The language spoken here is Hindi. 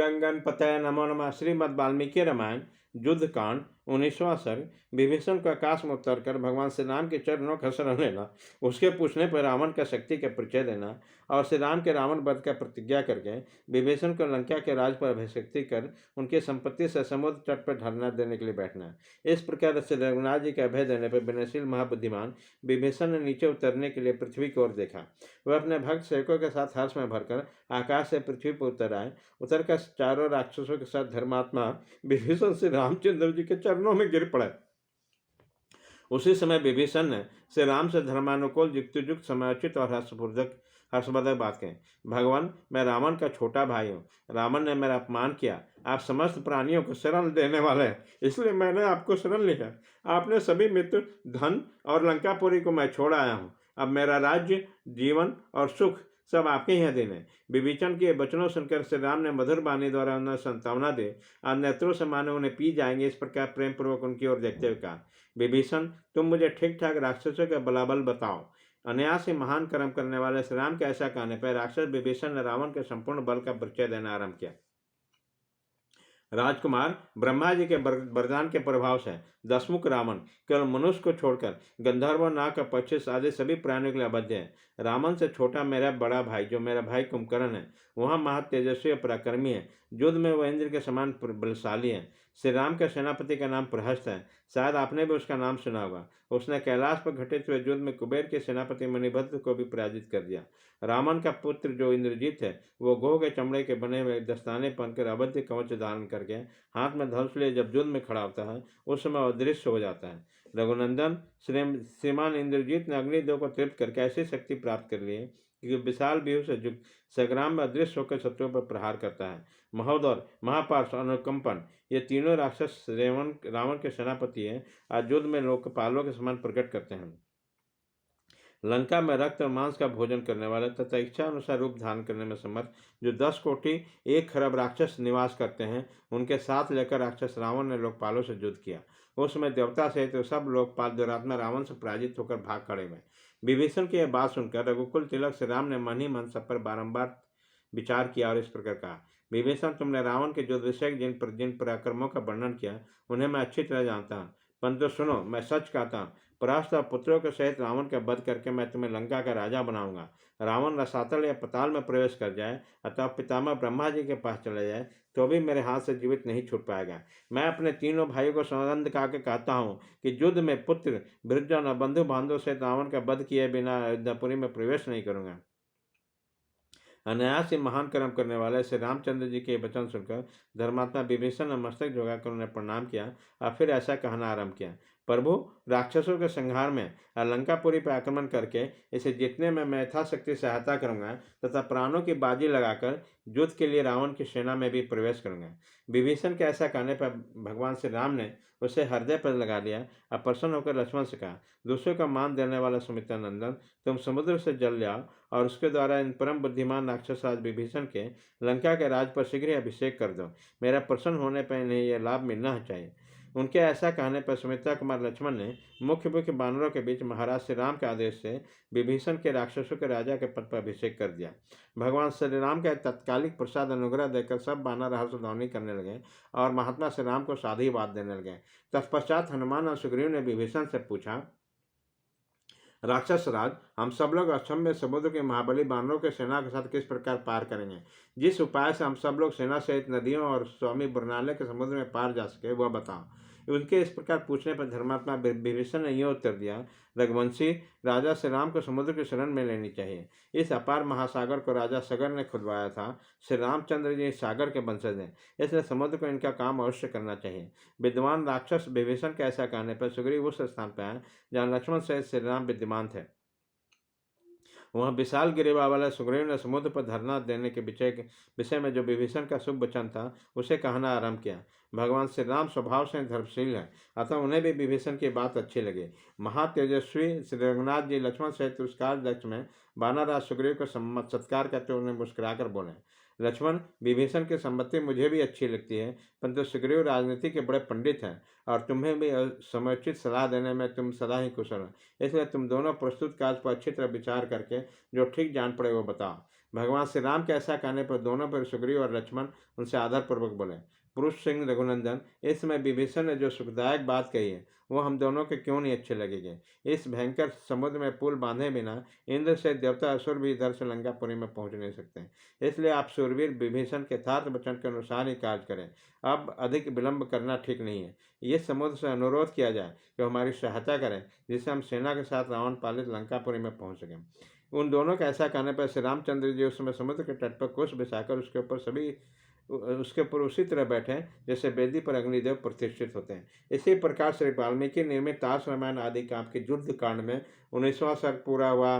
गंगणपतये नमो नमः। श्रीमद् वाल्मीकि रामायण युद्ध कांड 19वां सर्ग। विभीषण को आकाश में उतरकर भगवान श्री राम के चरणों का शरण लेना, उसके पूछने पर रावण का शक्ति का परिचय देना और श्री राम के रावण वध का प्रतिज्ञा करके विभीषण को लंका के राज पर अभिषेक्ति कर उनकी संपत्ति से समुद्र तट पर धरना देने के लिए बैठना। इस प्रकार श्री रघुनाथ जी के अभय देने पर विनयशील महाबुद्धिमान विभीषण ने नीचे उतरने के लिए पृथ्वी की ओर देखा। वह अपने भक्त सेवकों के साथ हर्ष में भरकर आकाश से पृथ्वी पर उतर आए। उतरकर चारों राक्षसों के साथ धर्मात्मा विभीषण से रामचंद्र जी के चरणों में गिर पड़े। उसी समय विभीषण ने श्री राम से धर्मानुकूल युक्त समयोचित और हर्षवर्धक बात कही। भगवान, मैं रावण का छोटा भाई हूँ। रावण ने मेरा अपमान किया। आप समस्त प्राणियों को शरण देने वाले हैं, इसलिए मैंने आपको शरण लिया। आपने सभी मित्र, धन और लंकापुरी को मैं छोड़ आया हूँ। अब मेरा राज्य, जीवन और सुख सब आपके ही अधीन है। विभीषण के वचनों सुनकर श्री राम ने मधुर वाणी द्वारा उन्हें सांत्वना दे और नेत्रों से मानो उन्हें पी जाएंगे, इस प्रकार प्रेम पूर्वक उनकी ओर देखते हुए कहा, विभीषण, तुम मुझे ठीक ठाक राक्षसों का बलाबल बताओ। अनायास ही महान कर्म करने वाले श्री राम के ऐसा कहने पर राक्षस विभीषण ने रावण के संपूर्ण बल का परिचय देना आरंभ किया। राजकुमार, ब्रह्मा जी के वरदान के प्रभाव से दशमुख रावण केवल मनुष्य को छोड़कर गंधर्व, नाग, पक्षी आदि सभी प्राणियों के लिए अवध्य है। रावण से छोटा मेरा बड़ा भाई, जो मेरा भाई कुंभकर्ण है, वह महा तेजस्वी और पराक्रमी है। युद्ध में वह इंद्र के समान बलशाली है। श्री राम के सेनापति का नाम प्रहस्त है, शायद आपने भी उसका नाम सुना होगा। उसने कैलाश पर घटित हुए युद्ध में कुबेर के सेनापति मणिभद्र को भी पराजित कर दिया। रावण का पुत्र जो इंद्रजीत है, वो गोह के चमड़े के बने हुए दस्ताने पहनकर अवध्य कवच धारण करके हाथ में धनुष लिए जब युद्ध में खड़ा होता है, उस समय अदृश्य हो जाता है। रघुनंदन, श्रीमान इंद्रजीत ने अग्निदेव को तृप्त करके ऐसी शक्ति प्राप्त कर ली है कि विशाल व्यूह से युक्त संग्राम में अदृश्य होकर शत्रुओं पर प्रहार करता है। महोदर, महापार्श और अनुकंपन, ये तीनों राक्षस रावण के सेनापति हैं। आज युद्ध में लोकपालों के समान प्रकट करते हैं। लंका में रक्त और मांस का भोजन करने वाले तथा इच्छा अनुसार रूप धारण करने में समर्थ जो 10 कोटि 1 खरब राक्षस निवास करते हैं, उनके साथ लेकर राक्षस रावण ने लोकपालों से युद्ध किया। उस समय देवता सहित तो सब लोकपाल दुरात्मा रावण से पराजित होकर भाग खड़े हुए। विभीषण की यह बात सुनकर रघुकुल तिलक से राम ने मन ही मन सब पर बारंबार विचार किया और इस प्रकार कहा, विभीषण, तुमने रावण के युद्ध विषय जिन पराक्रमों का वर्णन किया, उन्हें मैं अच्छी तरह जानता हूँ। परंतु सुनो, मैं सच कहता हूँ, परास्त और पुत्रों के सहित रावण का वध करके मैं तुम्हें लंका का राजा बनाऊंगा। रावण रसातल या पताल में प्रवेश कर जाए अथवा पितामह ब्रह्मा जी के पास चले जाए तो भी मेरे हाथ से जीवित नहीं छूट पाएगा। मैं अपने तीनों भाइयों को सौगंध खा के कहता हूँ कि युद्ध में पुत्र, वृद्धजन और बंधु बांधव सहित रावण का वध किए बिना अयोध्यापुरी में प्रवेश नहीं करूंगा। अनायास से महान कर्म करने वाले श्री रामचंद्र जी के वचन सुनकर धर्मात्मा विभीषण ने मस्तक झुकाकर उन्हें प्रणाम किया और फिर ऐसा कहना आरंभ किया, प्रभु, राक्षसों के संहार में लंकापुरी पर आक्रमण करके इसे जीतने में मैं यथाशक्ति सहायता करूंगा तथा प्राणों की बाजी लगाकर युद्ध के लिए रावण की सेना में भी प्रवेश करूंगा। विभीषण के ऐसा कहने पर भगवान श्री राम ने उसे हृदय पर लगा लिया और प्रसन्न होकर लक्ष्मण से कहा, दूसरों का मान देने वाला सुमित्रा नंदन, तुम समुद्र से जल ले आओ और उसके द्वारा इन परम बुद्धिमान राक्षस राज विभीषण के लंका के राज पर शीघ्र अभिषेक कर दो। मेरा प्रसन्न होने पर इन्हें यह लाभ मिलना चाहिए। उनके ऐसा कहने पर सुमित्रा कुमार लक्ष्मण ने मुख्य मुख्य बानरों के बीच महाराज श्री राम के आदेश से विभीषण के राक्षसों के राजा के पद पर अभिषेक कर दिया। भगवान श्री राम का तत्कालिक प्रसाद अनुग्रह देकर सब बानर हर्षध्वनि करने लगे और महात्मा श्री राम को साधुवाद देने लगे। तत्पश्चात हनुमान और सुग्रीव ने विभीषण से पूछा, राक्षस राज, हम सब लोग अक्षम्य समुद्र के महाबली बानरों के सेना के साथ किस प्रकार पार करेंगे? जिस उपाय से हम सब लोग सेना सहित नदियों और स्वामी बरनाले के समुद्र में पार जा सके वह बताओ। उनके इस प्रकार पूछने पर धर्मात्मा विभीषण ने यह उत्तर दिया, रघुवंशी, राजा श्री राम को समुद्र की शरण में लेनी चाहिए। इस अपार महासागर को राजा सगर ने खुदवाया था। श्री रामचंद्र जी सागर के वंशज हैं, इसलिए समुद्र को इनका काम अवश्य करना चाहिए। विद्वान राक्षस विभीषण के ऐसा कहने पर सुग्रीव उस स्थान पर आए जहाँ लक्ष्मण सहित श्री राम विद्यमान थे। वहाँ विशाल गिरिवा वाले सुग्रीव ने समुद्र पर धरना देने के विषय में जो विभीषण का शुभ वचन था उसे कहना आरंभ किया। भगवान श्री राम स्वभाव से धर्मशील है, अतः उन्हें भी विभीषण की बात अच्छी लगी। महातेजस्वी श्री रघुनाथ जी लक्ष्मण सहित उस कार्य में बानाराज सुग्रीव को सत्कार करते उन्हें मुस्कुराकर बोले, लक्ष्मण, विभीषण की संपत्ति मुझे भी अच्छी लगती है, परंतु सुग्रीव राजनीति के बड़े पंडित हैं और तुम्हें भी समुचित सलाह देने में तुम सदा ही कुशल हो। इसलिए तुम दोनों प्रस्तुत कार्य पर अच्छी तरह विचार करके जो ठीक जान पड़े वो बताओ। भगवान श्री राम के ऐसा कहने पर दोनों पर सुग्रीव और लक्ष्मण उनसे आदरपूर्वक बोले, पुरुष सिंह रघुनंदन, इस समय विभीषण ने जो सुखदायक बात कही है वो हम दोनों के क्यों नहीं अच्छे लगेंगे। इस भयंकर समुद्र में पुल बांधे बिना इंद्र से देवता असुर भी इधर से लंकापुरी में पहुंच नहीं सकते। इसलिए आप सूरवीर विभीषण के यथार्थ वचन के अनुसार ही कार्य करें। अब अधिक विलंब करना ठीक नहीं है। ये समुद्र से अनुरोध किया जाए कि हमारी सहायता करें, जिससे हम सेना के साथ रावण पालित लंकापुरी में पहुंच सकें। उन दोनों के ऐसा कहने पर श्री रामचंद्र जी उस समय समुद्र के तट पर कुश बिछाकर उसके ऊपर उसी तरह बैठे जैसे वेदी पर अग्निदेव प्रतिष्ठित होते हैं। इसी प्रकार श्री वाल्मीकि निर्मित ताश रामायण आदि काव्य के युद्ध कांड में 19वां सर्ग पूरा हुआ।